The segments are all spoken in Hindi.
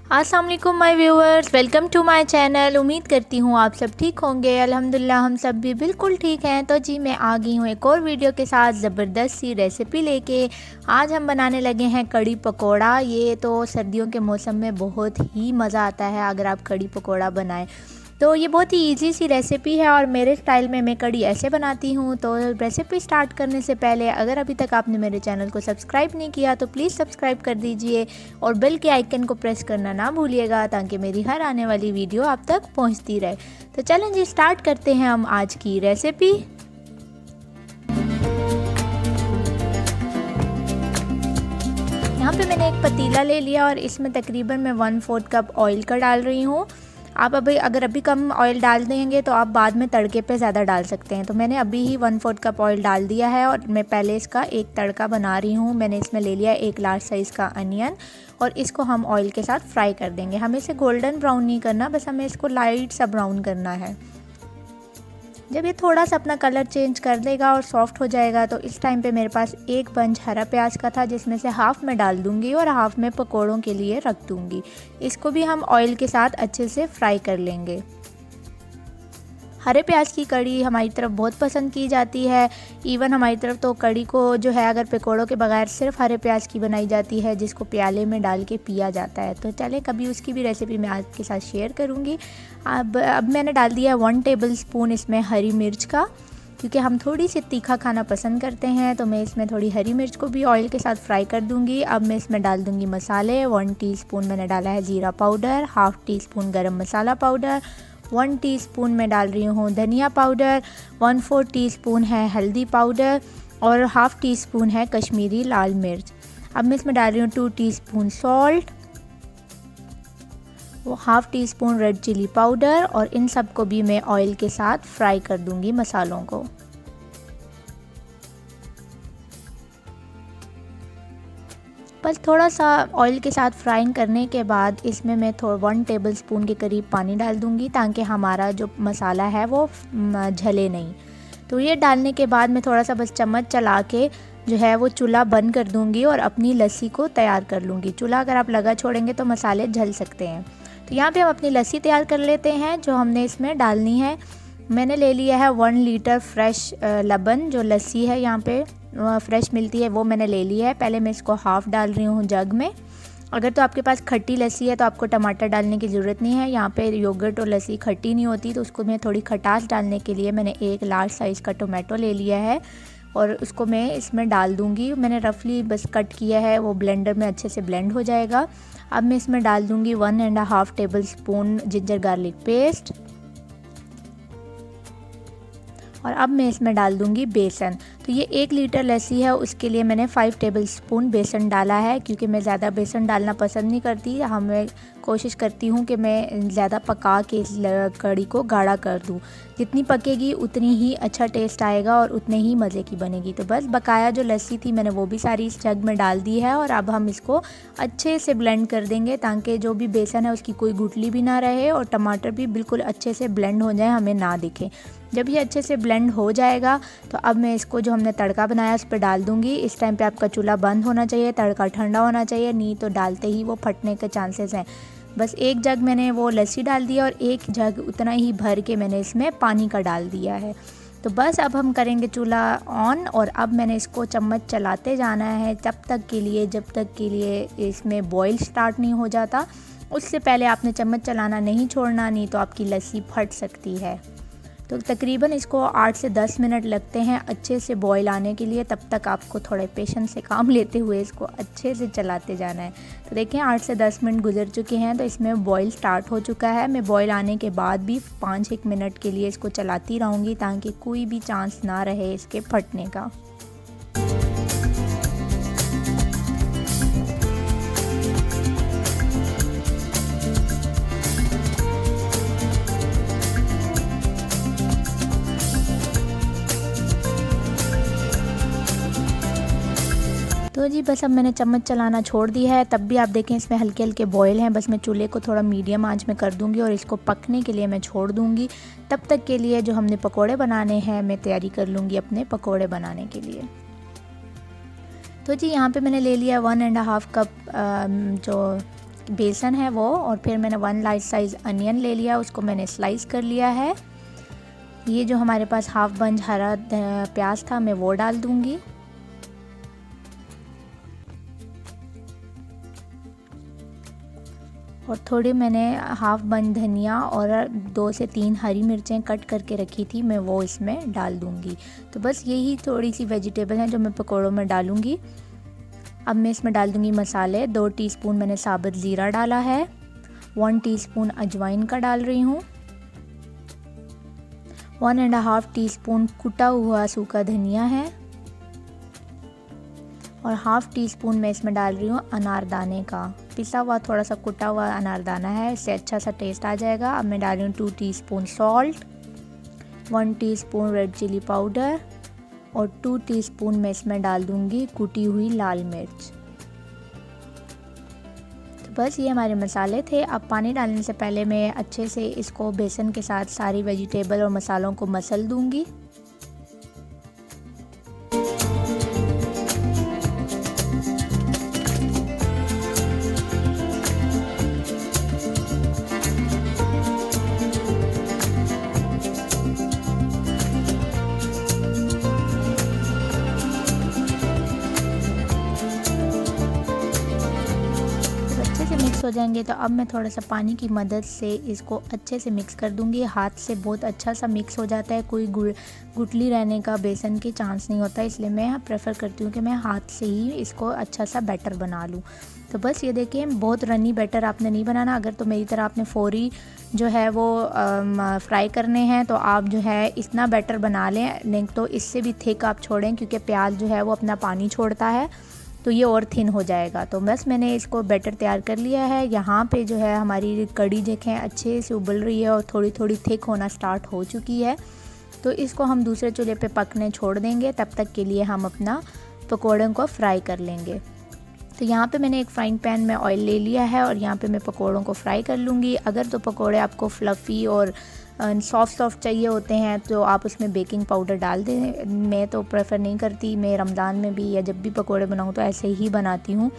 अस्सलाम वालेकुम my viewers, welcome to my channel. उम्मीद करती हूँ आप सब ठीक होंगे। अल्हम्दुलिल्लाह हम सब भी बिल्कुल ठीक हैं। तो जी मैं आ गई हूँ एक और वीडियो के साथ ज़बरदस्त सी रेसिपी लेके। आज हम बनाने लगे हैं कड़ी पकोड़ा। ये तो सर्दियों के मौसम में बहुत ही मज़ा आता है अगर आप कड़ी पकोड़ा बनाएं। तो ये बहुत ही इजी सी रेसिपी है और मेरे स्टाइल में मैं कड़ी ऐसे बनाती हूँ। तो रेसिपी स्टार्ट करने से पहले अगर अभी तक आपने मेरे चैनल को सब्सक्राइब नहीं किया तो प्लीज़ सब्सक्राइब कर दीजिए और बेल के आइकन को प्रेस करना ना भूलिएगा ताकि मेरी हर आने वाली वीडियो आप तक पहुँचती रहे। तो चलें जी स्टार्ट करते हैं हम आज की रेसिपी। यहाँ पे मैंने एक पतीला ले लिया और इसमें तकरीबन मैं 1/4 कप ऑयल का डाल रही हूँ। आप अभी कम ऑयल डाल देंगे तो आप बाद में तड़के पे ज़्यादा डाल सकते हैं। तो मैंने अभी ही 1/4 कप ऑयल डाल दिया है और मैं पहले इसका एक तड़का बना रही हूँ। मैंने इसमें ले लिया एक लार्ज साइज़ का अनियन और इसको हम ऑयल के साथ फ्राई कर देंगे। हमें इसे गोल्डन ब्राउन नहीं करना, बस हमें इसको लाइट सा ब्राउन करना है। जब ये थोड़ा सा अपना कलर चेंज कर देगा और सॉफ्ट हो जाएगा तो इस टाइम पे मेरे पास एक बंच हरा प्याज का था जिसमें से हाफ़ में डाल दूंगी और हाफ़ में पकोड़ों के लिए रख दूंगी। इसको भी हम ऑयल के साथ अच्छे से फ्राई कर लेंगे। हरे प्याज की कड़ी हमारी तरफ बहुत पसंद की जाती है। इवन हमारी तरफ तो कड़ी को जो है अगर पकौड़ों के बगैर सिर्फ हरे प्याज की बनाई जाती है जिसको प्याले में डाल के पिया जाता है। तो चले कभी उसकी भी रेसिपी मैं आपके साथ शेयर करूँगी। अब मैंने डाल दिया 1 टेबल स्पून इसमें हरी मिर्च का, क्योंकि हम थोड़ी सी तीखा खाना पसंद करते हैं तो मैं इसमें थोड़ी हरी मिर्च को भी ऑयल के साथ फ्राई कर दूंगी। अब मैं इसमें डाल दूंगी मसाले। 1 टीस्पून मैंने डाला है ज़ीरा पाउडर, हाफ़ टी-स्पून गरम मसाला पाउडर, 1 टीस्पून मैं डाल रही हूँ धनिया पाउडर, 1/4 टीस्पून है हल्दी पाउडर और हाफ़ टी-स्पून है कश्मीरी लाल मिर्च। अब मैं इसमें डाल रही हूँ 2 टीस्पून सॉल्ट, वो half teaspoon red chili powder और इन सब को भी मैं ऑयल के साथ फ्राई कर दूंगी मसालों को। बस थोड़ा सा ऑयल के साथ फ्राइंग करने के बाद इसमें मैं 1 टेबल स्पून के करीब पानी डाल दूंगी ताकि हमारा जो मसाला है वो जले नहीं। तो ये डालने के बाद मैं थोड़ा सा बस चम्मच चला के जो है वो चूल्हा बंद कर दूंगी और अपनी लस्सी को तैयार कर लूँगी। चूल्हा अगर आप लगा छोड़ेंगे तो मसाले जल सकते हैं। तो यहाँ पे हम अपनी लस्सी तैयार कर लेते हैं जो हमने इसमें डालनी है। मैंने ले लिया है 1 लीटर फ्रेश लबन, जो लस्सी है यहाँ पे फ्रेश मिलती है वो मैंने ले लिया है। पहले मैं इसको हाफ़ डाल रही हूँ जग में। अगर तो आपके पास खट्टी लस्सी है तो आपको टमाटर डालने की ज़रूरत नहीं है। यहाँ पे योगर्ट और लस्सी खट्टी नहीं होती तो उसको मैं थोड़ी खटास डालने के लिए मैंने एक लार्ज साइज़ का टोमेटो ले लिया है और उसको मैं इसमें डाल दूँगी। मैंने रफली बस कट किया है, वो ब्लेंडर में अच्छे से ब्लेंड हो जाएगा। अब मैं इसमें डाल दूँगी 1.5 table spoon ginger garlic paste और अब मैं इसमें डाल दूंगी बेसन। तो ये 1 लीटर लस्सी है उसके लिए मैंने 5 टेबल स्पून बेसन डाला है, क्योंकि मैं ज़्यादा बेसन डालना पसंद नहीं करती। मैं कोशिश करती हूँ कि मैं ज़्यादा पका के इस कड़ी को गाढ़ा कर दूँ। जितनी पकेगी उतनी ही अच्छा टेस्ट आएगा और उतने ही मज़े की बनेगी। तो बस बकाया जो लस्सी थी मैंने वो भी सारी इस जग में डाल दी है और अब हम इसको अच्छे से ब्लेंड कर देंगे ताकि जो भी बेसन है उसकी कोई गुठली भी ना रहे और टमाटर भी बिल्कुल अच्छे से ब्लेंड हो जाए, हमें ना दिखे। जब ये अच्छे से ब्लेंड हो जाएगा तो अब मैं इसको जो हमने तड़का बनाया उस पर डाल दूंगी। इस टाइम पे आपका चूल्हा बंद होना चाहिए, तड़का ठंडा होना चाहिए, नहीं तो डालते ही वो फटने के चांसेस हैं। बस एक जग मैंने वो लस्सी डाल दिया और एक जग उतना ही भर के मैंने इसमें पानी का डाल दिया है। तो बस अब हम करेंगे चूल्हा ऑन और अब मैंने इसको चम्मच चलाते जाना है जब तक के लिए इसमें बॉईल स्टार्ट नहीं हो जाता। उससे पहले आपने चम्मच चलाना नहीं छोड़ना, नहीं तो आपकी लस्सी फट सकती है। तो तकरीबन इसको 8 से 10 मिनट लगते हैं अच्छे से बॉईल आने के लिए। तब तक आपको थोड़े पेशेंस से काम लेते हुए इसको अच्छे से चलाते जाना है। तो देखें 8 से 10 मिनट गुजर चुके हैं तो इसमें बॉईल स्टार्ट हो चुका है। मैं बॉईल आने के बाद भी 5-1 मिनट के लिए इसको चलाती रहूँगी ताकि कोई भी चांस ना रहे इसके फटने का। तो जी बस अब मैंने चम्मच चलाना छोड़ दिया है। तब भी आप देखें इसमें हल्के हल्के बॉयल हैं। बस मैं चूल्हे को थोड़ा मीडियम आंच में कर दूंगी और इसको पकने के लिए मैं छोड़ दूंगी। तब तक के लिए जो हमने पकोड़े बनाने हैं मैं तैयारी कर लूँगी अपने पकोड़े बनाने के लिए। तो जी यहाँ पे मैंने ले लिया 1.5 कप जो बेसन है वो, और फिर मैंने 1 लार्ज साइज़ अनियन ले लिया, उसको मैंने स्लाइस कर लिया है। ये जो हमारे पास हाफ बंच हरा प्याज था मैं वो डाल दूँगी। और थोड़ी मैंने हाफ बंच धनिया और 2 से 3 हरी मिर्चें कट करके रखी थी, मैं वो इसमें डाल दूँगी। तो बस यही थोड़ी सी वेजिटेबल हैं जो मैं पकौड़ों में डालूँगी। अब मैं इसमें डाल दूँगी मसाले। 2 टीस्पून मैंने साबुत ज़ीरा डाला है, 1 टीस्पून अजवाइन का डाल रही हूँ, 1.5 टीस्पून कुटा हुआ सूखा धनिया है, और हाफ़ टी स्पून मैं इसमें डाल रही हूँ अनारदाने का पिसा हुआ, थोड़ा सा कुटा हुआ अनारदाना है, इससे अच्छा सा टेस्ट आ जाएगा। अब मैं डाल रही हूँ 2 teaspoon salt, 1 teaspoon red chili powder, और 2 टीस्पून मैं इसमें डाल दूँगी कुटी हुई लाल मिर्च। तो बस ये हमारे मसाले थे। अब पानी डालने से पहले मैं अच्छे से इसको बेसन के साथ सारी वेजिटेबल और मसालों को मसल दूँगी। हो जाएंगे तो अब मैं थोड़ा सा पानी की मदद से इसको अच्छे से मिक्स कर दूंगी। हाथ से बहुत अच्छा सा मिक्स हो जाता है, कोई गुठली रहने का बेसन की चांस नहीं होता, इसलिए मैं प्रेफर करती हूँ कि मैं हाथ से ही इसको अच्छा सा बैटर बना लूँ। तो बस ये देखिए, बहुत रनी बैटर आपने नहीं बनाना। अगर तो मेरी तरह आपने फौरी जो है वो फ्राई करने हैं तो आप जो है इतना बैटर बना लें, नहीं तो इससे भी थिक आप छोड़ें, क्योंकि प्याज जो है वो अपना पानी छोड़ता है तो ये और थिन हो जाएगा। तो बस मैंने इसको बैटर तैयार कर लिया है। यहाँ पे जो है हमारी कड़ी देखें अच्छे से उबल रही है और थोड़ी थोड़ी थिक होना स्टार्ट हो चुकी है। तो इसको हम दूसरे चूल्हे पे पकने छोड़ देंगे, तब तक के लिए हम अपना पकौड़ों को फ्राई कर लेंगे। तो यहाँ पे मैंने एक फ्राइंग पैन में ऑयल ले लिया है और यहाँ पे मैं पकौड़ों को फ्राई कर लूँगी। अगर तो पकौड़े आपको फ्लफ़ी और सॉफ्ट चाहिए होते हैं तो आप उसमें बेकिंग पाउडर डाल दें। मैं तो प्रेफर नहीं करती, मैं रमज़ान में भी या जब भी पकौड़े बनाऊँ तो ऐसे ही बनाती हूँ,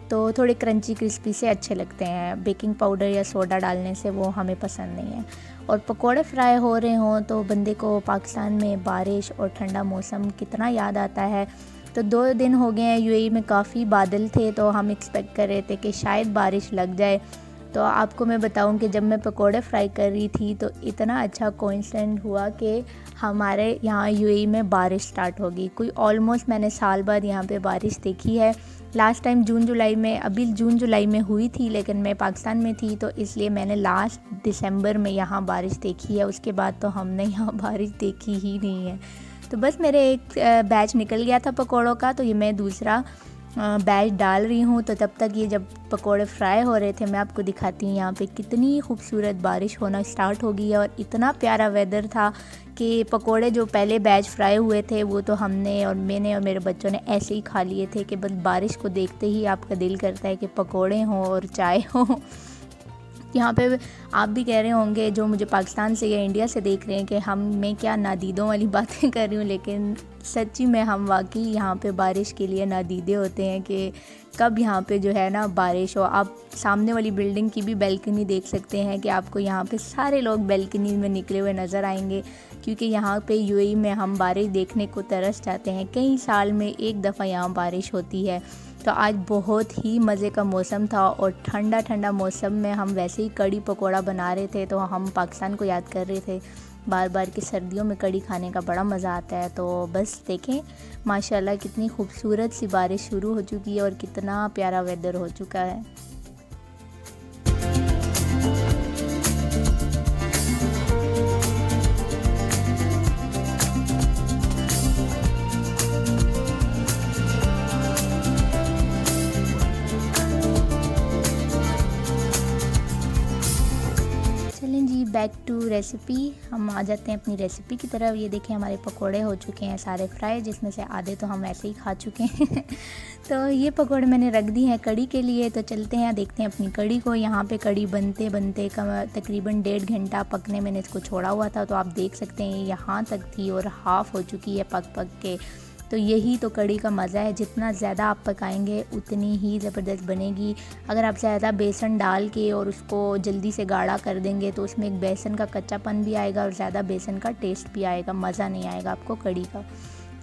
तो थोड़े क्रंची क्रिस्पी से अच्छे लगते हैं। बेकिंग पाउडर या सोडा डालने से वो हमें पसंद नहीं है। और पकौड़े फ्राई हो रहे हों तो बंदे को पाकिस्तान में बारिश और ठंडा मौसम कितना याद आता है। तो 2 दिन हो गए हैं, यूएई में काफ़ी बादल थे, तो हम एक्सपेक्ट कर रहे थे कि शायद बारिश लग जाए। तो आपको मैं बताऊं कि जब मैं पकोड़े फ्राई कर रही थी तो इतना अच्छा कोइंसिडेंट हुआ कि हमारे यहाँ यूएई में बारिश स्टार्ट होगी। कोई ऑलमोस्ट मैंने साल बाद यहाँ पे बारिश देखी है। लास्ट टाइम जून जुलाई में, अभी जून जुलाई में हुई थी, लेकिन मैं पाकिस्तान में थी तो इसलिए मैंने लास्ट दिसंबर में यहाँ बारिश देखी है। उसके बाद तो हमने यहाँ बारिश देखी ही नहीं है। तो बस मेरे एक बैच निकल गया था पकोड़ों का, तो ये मैं दूसरा बैच डाल रही हूँ। तो तब तक ये जब पकोड़े फ्राई हो रहे थे मैं आपको दिखाती हूँ यहाँ पे कितनी खूबसूरत बारिश होना स्टार्ट हो गई है और इतना प्यारा वेदर था कि पकोड़े जो पहले बैच फ्राई हुए थे वो तो हमने और मैंने और मेरे बच्चों ने ऐसे ही खा लिए थे कि बस बारिश को देखते ही आपका दिल करता है कि पकोड़े हों और चाय हो। यहाँ पे आप भी कह रहे होंगे जो मुझे पाकिस्तान से या इंडिया से देख रहे हैं कि मैं क्या नादीदों वाली बातें कर रही हूँ, लेकिन सच्ची में हम वाकई यहाँ पे बारिश के लिए नादीदे होते हैं कि कब यहाँ पे जो है ना बारिश हो। आप सामने वाली बिल्डिंग की भी बैल्कनी देख सकते हैं कि आपको यहाँ पे सारे लोग बैल्कनी में निकले हुए नज़र आएंगे, क्योंकि यहाँ पे यूएई में हम बारिश देखने को तरस जाते हैं। कई साल में एक दफ़ा यहाँ बारिश होती है। तो आज बहुत ही मज़े का मौसम था और ठंडा ठंडा मौसम में हम वैसे ही कड़ी पकोड़ा बना रहे थे, तो हम पाकिस्तान को याद कर रहे थे बार बार कि सर्दियों में कड़ी खाने का बड़ा मज़ा आता है। तो बस देखें माशाल्लाह कितनी खूबसूरत सी बारिश शुरू हो चुकी है और कितना प्यारा वेदर हो चुका है। बैक टू रेसिपी, हम आ जाते हैं अपनी रेसिपी की तरफ। ये देखें हमारे पकोड़े हो चुके हैं सारे फ्राई, जिसमें से आधे तो हम ऐसे ही खा चुके हैं। तो ये पकोड़े मैंने रख दी हैं कड़ी के लिए। तो चलते हैं देखते हैं अपनी कड़ी को। यहाँ पे कड़ी बनते बनते तकरीबन 1.5 घंटा पकने मैंने इसको छोड़ा हुआ था, तो आप देख सकते हैं यहाँ तक थी और हाफ़ हो चुकी है पक के। तो यही तो कड़ी का मज़ा है, जितना ज़्यादा आप पकाएंगे उतनी ही ज़बरदस्त बनेगी। अगर आप ज़्यादा बेसन डाल के और उसको जल्दी से गाढ़ा कर देंगे तो उसमें एक बेसन का कच्चापन भी आएगा और ज़्यादा बेसन का टेस्ट भी आएगा, मज़ा नहीं आएगा आपको कड़ी का।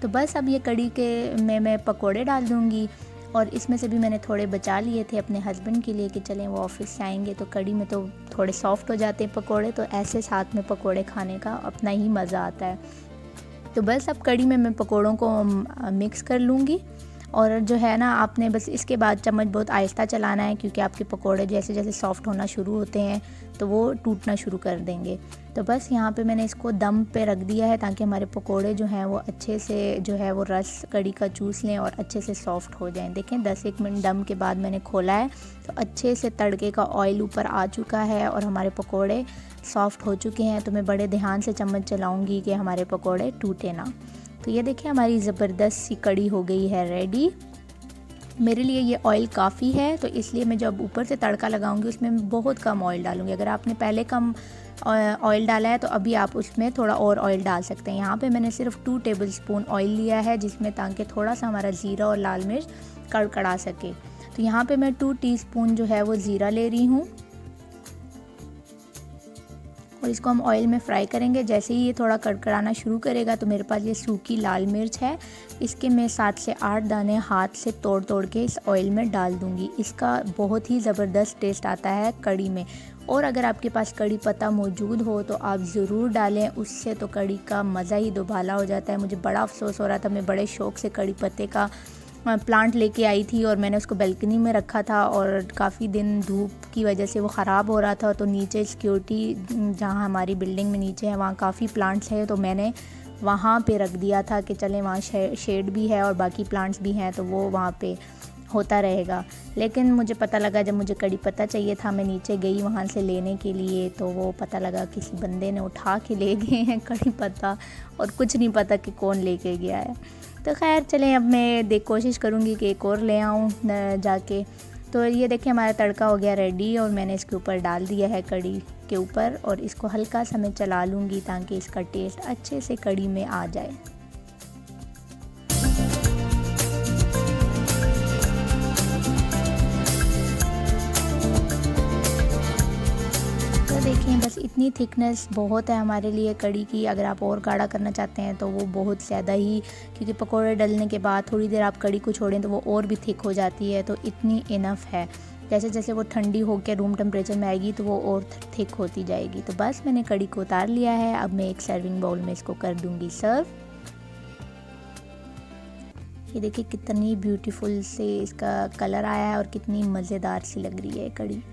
तो बस अब ये कड़ी के में मैं पकोड़े डाल दूँगी, और इसमें से भी मैंने थोड़े बचा लिए थे अपने हस्बैंड के लिए कि चलें वो ऑफिस से आएंगे तो कड़ी में तो थोड़े सॉफ्ट हो जाते हैं पकोड़े, तो ऐसे साथ में पकोड़े खाने का अपना ही मज़ा आता है। तो बस अब कड़ी में मैं पकोड़ों को मिक्स कर लूँगी, और जो है ना आपने बस इसके बाद चम्मच बहुत आहिस्ता चलाना है, क्योंकि आपके पकोड़े जैसे जैसे सॉफ्ट होना शुरू होते हैं तो वो टूटना शुरू कर देंगे। तो बस यहाँ पे मैंने इसको दम पे रख दिया है ताकि हमारे पकोड़े जो हैं वो अच्छे से जो है वो रस कड़ी का चूस लें और अच्छे से सॉफ्ट हो जाएं। देखें 10-1 मिनट दम के बाद मैंने खोला है तो अच्छे से तड़के का ऑयल ऊपर आ चुका है और हमारे पकोड़े सॉफ्ट हो चुके हैं। तो मैं बड़े ध्यान से चम्मच चलाऊँगी कि हमारे पकोड़े टूटे ना। तो ये देखिए हमारी ज़बरदस्त सी कड़ी हो गई है रेडी। मेरे लिए ये ऑयल काफ़ी है, तो इसलिए मैं जब ऊपर से तड़का लगाऊंगी उसमें मैं बहुत कम ऑयल डालूंगी। अगर आपने पहले कम ऑयल डाला है तो अभी आप उसमें थोड़ा और ऑयल डाल सकते हैं। यहाँ पे मैंने सिर्फ 2 टेबलस्पून ऑयल लिया है, जिसमें ताकि थोड़ा सा हमारा ज़ीरा और लाल मिर्च कड़कड़ा सके। तो यहाँ पे मैं 2 टीस्पून जो है वो ज़ीरा ले रही हूँ, और इसको हम ऑयल में फ्राई करेंगे। जैसे ही ये थोड़ा कड़कड़ाना शुरू करेगा तो मेरे पास ये सूखी लाल मिर्च है, इसके मैं 7 से 8 दाने हाथ से तोड़ तोड़ के इस ऑयल में डाल दूँगी। इसका बहुत ही ज़बरदस्त टेस्ट आता है कड़ी में, और अगर आपके पास कड़ी पत्ता मौजूद हो तो आप ज़रूर डालें, उससे तो कड़ी का मज़ा ही दोबाला हो जाता है। मुझे बड़ा अफसोस हो रहा था, मैं बड़े शौक़ से कड़ी पत्ते का प्लांट लेके आई थी और मैंने उसको बालकनी में रखा था, और काफ़ी दिन धूप की वजह से वो ख़राब हो रहा था। तो नीचे सिक्योरिटी जहाँ हमारी बिल्डिंग में नीचे है वहाँ काफ़ी प्लांट्स हैं, तो मैंने वहाँ पे रख दिया था कि चलें वहाँ शेड भी है और बाकी प्लांट्स भी हैं तो वो वहाँ पे होता रहेगा। लेकिन मुझे पता लगा जब मुझे कड़ी पत्ता चाहिए था, मैं नीचे गई वहाँ से लेने के लिए, तो वो पता लगा किसी बंदे ने उठा के ले गए हैं कड़ी पत्ता, और कुछ नहीं पता कि कौन लेके गया है। तो खैर चलें, अब मैं कोशिश करूँगी कि एक और ले आऊँ जाके। तो ये देखिए हमारा तड़का हो गया रेडी, और मैंने इसके ऊपर डाल दिया है कड़ी के ऊपर, और इसको हल्का सा मैं चला लूँगी ताकि इसका टेस्ट अच्छे से कड़ी में आ जाए। देखें बस इतनी थिकनेस बहुत है हमारे लिए कड़ी की। अगर आप और गाढ़ा करना चाहते हैं तो वो बहुत ज़्यादा ही, क्योंकि पकोड़े डलने के बाद थोड़ी देर आप कड़ी को छोड़ें तो वो और भी थिक हो जाती है, तो इतनी इनफ है। जैसे जैसे वो ठंडी होकर रूम टेम्परेचर में आएगी तो वो और थिक होती जाएगी। तो बस मैंने कड़ी को उतार लिया है, अब मैं एक सर्विंग बाउल में इसको कर दूँगी सर्व। ये देखिए कितनी ब्यूटीफुल से इसका कलर आया है और कितनी मज़ेदार सी लग रही है कड़ी।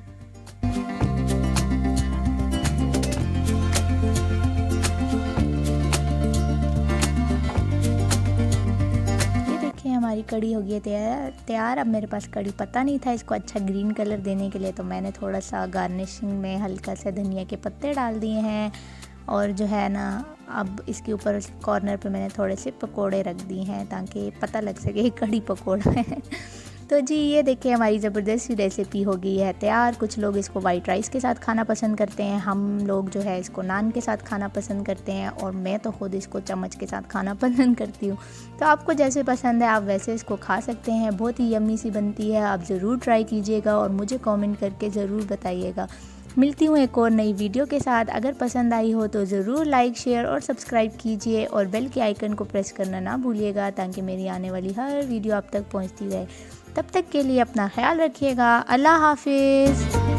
हमारी कड़ी हो गई है तैयार। अब मेरे पास कड़ी पत्ता नहीं था इसको अच्छा ग्रीन कलर देने के लिए, तो मैंने थोड़ा सा गार्निशिंग में हल्का सा धनिया के पत्ते डाल दिए हैं, और जो है ना अब इसके ऊपर कॉर्नर पे मैंने थोड़े से पकोड़े रख दिए हैं ताकि पता लग सके कड़ी पकोड़ा है। तो जी ये देखिए हमारी ज़बरदस्त सी रेसिपी हो गई है तैयार। कुछ लोग इसको वाइट राइस के साथ खाना पसंद करते हैं, हम लोग जो है इसको नान के साथ खाना पसंद करते हैं, और मैं तो खुद इसको चम्मच के साथ खाना पसंद करती हूँ। तो आपको जैसे पसंद है आप वैसे इसको खा सकते हैं। बहुत ही यम्मी सी बनती है, आप ज़रूर ट्राई कीजिएगा और मुझे कमेंट करके ज़रूर बताइएगा। मिलती हूँ एक और नई वीडियो के साथ। अगर पसंद आई हो तो ज़रूर लाइक शेयर और सब्सक्राइब कीजिए, और बेल के आइकन को प्रेस करना ना भूलिएगा ताकि मेरी आने वाली हर वीडियो आप तक पहुँचती रहे। तब तक के लिए अपना ख्याल रखिएगा। अल्लाह हाफिज़।